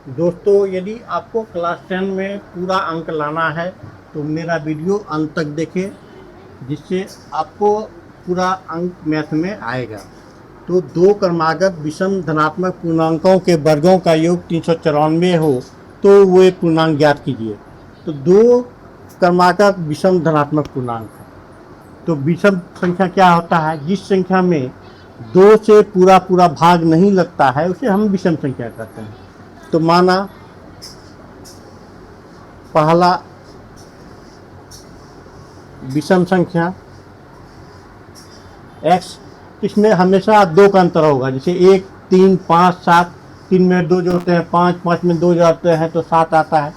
दोस्तों, यदि आपको क्लास 10 में पूरा अंक लाना है तो मेरा वीडियो अंत तक देखें, जिससे आपको पूरा अंक मैथ में आएगा। तो दो क्रमागत विषम धनात्मक पूर्णांकों के वर्गों का योग 394 हो तो वो एक पूर्णांक ज्ञात कीजिए। तो दो क्रमागत विषम धनात्मक पूर्णांक है। तो विषम संख्या क्या होता है? जिस संख्या में दो से पूरा पूरा भाग नहीं लगता है उसे हम विषम संख्या कहते हैं। तो माना पहला विषम संख्या x, इसमें हमेशा दो का अंतर होगा। जैसे 1, 3, 5, 7, 3 में 2 जोड़ते हैं, 5, 5 में 2 जोड़ते हैं तो 7 आता है।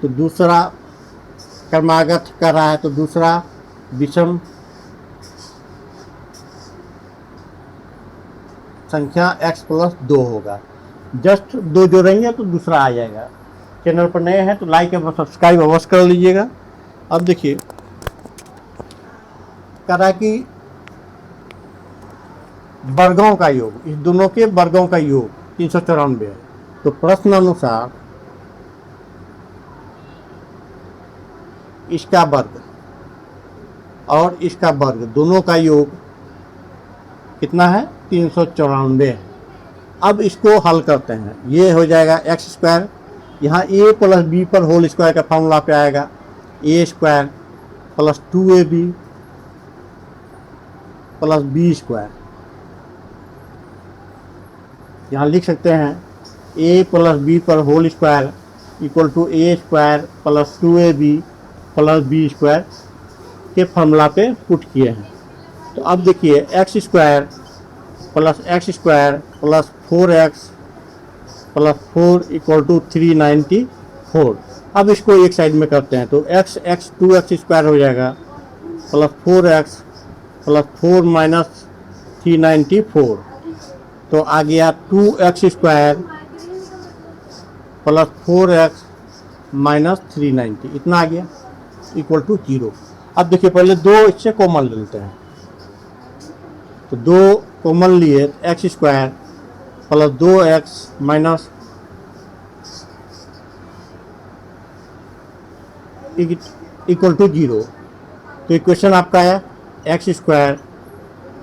तो दूसरा क्रमागत कर रहा है तो दूसरा विषम संख्या x + 2 होगा। जस्ट 2 जोड़ेंगे तो दूसरा आ जाएगा। चैनल पर नए हैं तो लाइक एवं सब्सक्राइब अवश्य कर लीजिएगा। अब देखिए करा कि वर्गों का योग, इस दोनों के वर्गों का योग 394 है। तो प्रश्न अनुसार इसका वर्ग और इसका वर्ग दोनों का योग कितना है? 394 है। अब इसको हल करते हैं। ये हो जाएगा x², यहाँ a + b पर होल स्क्वायर का फॉर्मूला पे आएगा a² + 2ab + b²। यहाँ लिख सकते हैं a + b पर whole square = a² + 2ab + b² के फॉर्मूला पे पुट किए हैं। तो अब देखिए x² + x² + 4x + 4 = 394। अब इसको एक साइड में करते हैं तो x 2x² हो जाएगा + 4x + 4 - 394। तो आ गया 2x² + 4x - 390, इतना आ गया = 0। अब देखिए पहले दो इससे कॉमन ले लेते हैं। तो दो कॉमन लिए x² + 2x माइनस = 0। तो इक्वेशन आपका है x²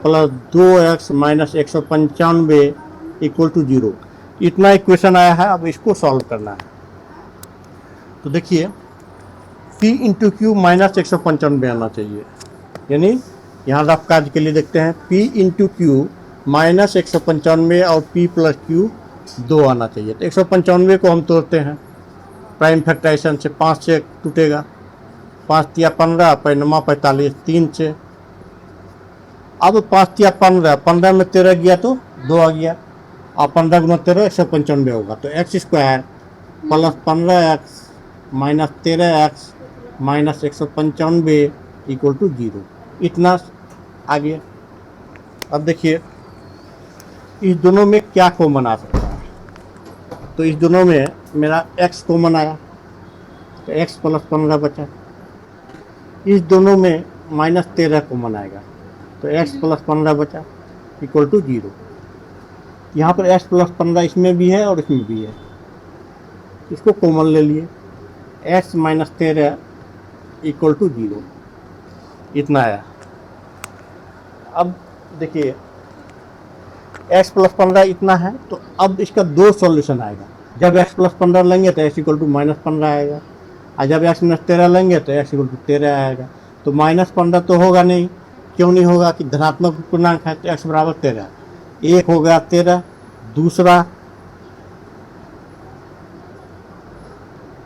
+ 2x - 195 = 0। इतना इक्वेशन आया है। अब इसको सॉल्व करना है। तो देखिए p × q - 195 आना चाहिए। यानी यहाँ रफ काज के लिए देखते हैं p × q - 195 और p + q 2 आना चाहिए। तो 195 को हम तोड़ते हैं प्राइम फैक्टराइजेशन से। 5 से टूटेगा, 5 × 3 = 15, 5 × 45, 3 से। अब 5 × 3 = 15, 15 में 13 गया तो 2 आ गया। और 15 × 13 195 होगा। तो x² + 15x - 13x - 195 = 0। इतना आ गया। अब देखिए इस दोनों में क्या कॉमन आ सकता है? तो इस दोनों में मेरा x कॉमन आया तो x + 15 बचा। इस दोनों में -13 कॉमन आएगा तो x + 15 बचा = 0। यहाँ पर x + 15 इसमें भी है और इसमें भी है, इसको कॉमन ले लिए। x - 13 = 0, इतना आया। अब देखिए x + 15 इतना है। तो अब इसका दो सॉल्यूशन आएगा। जब x + 15 लेंगे तो x = -15 आएगा, और जब x - 13 लेंगे तो x = 13 आएगा। तो -15 तो होगा नहीं। क्यों नहीं होगा? कि धनात्मक पूर्णांक है तो x = 13। एक हो गया 13, दूसरा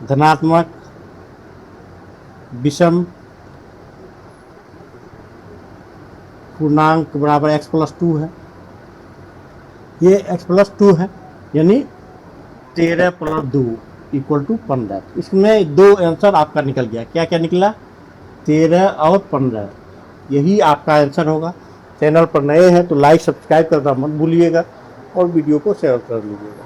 धनात्मक विषम पूर्णांक बराबर x + 2 है। ये x + 2 है, यानी 13 + 2 = 15। इसमें दो आंसर आपका निकल गया। क्या क्या निकला? 13 और 15। यही आपका आंसर होगा। चैनल पर नए हैं तो लाइक सब्सक्राइब करना मत भूलिएगा और वीडियो को शेयर कर लीजिएगा।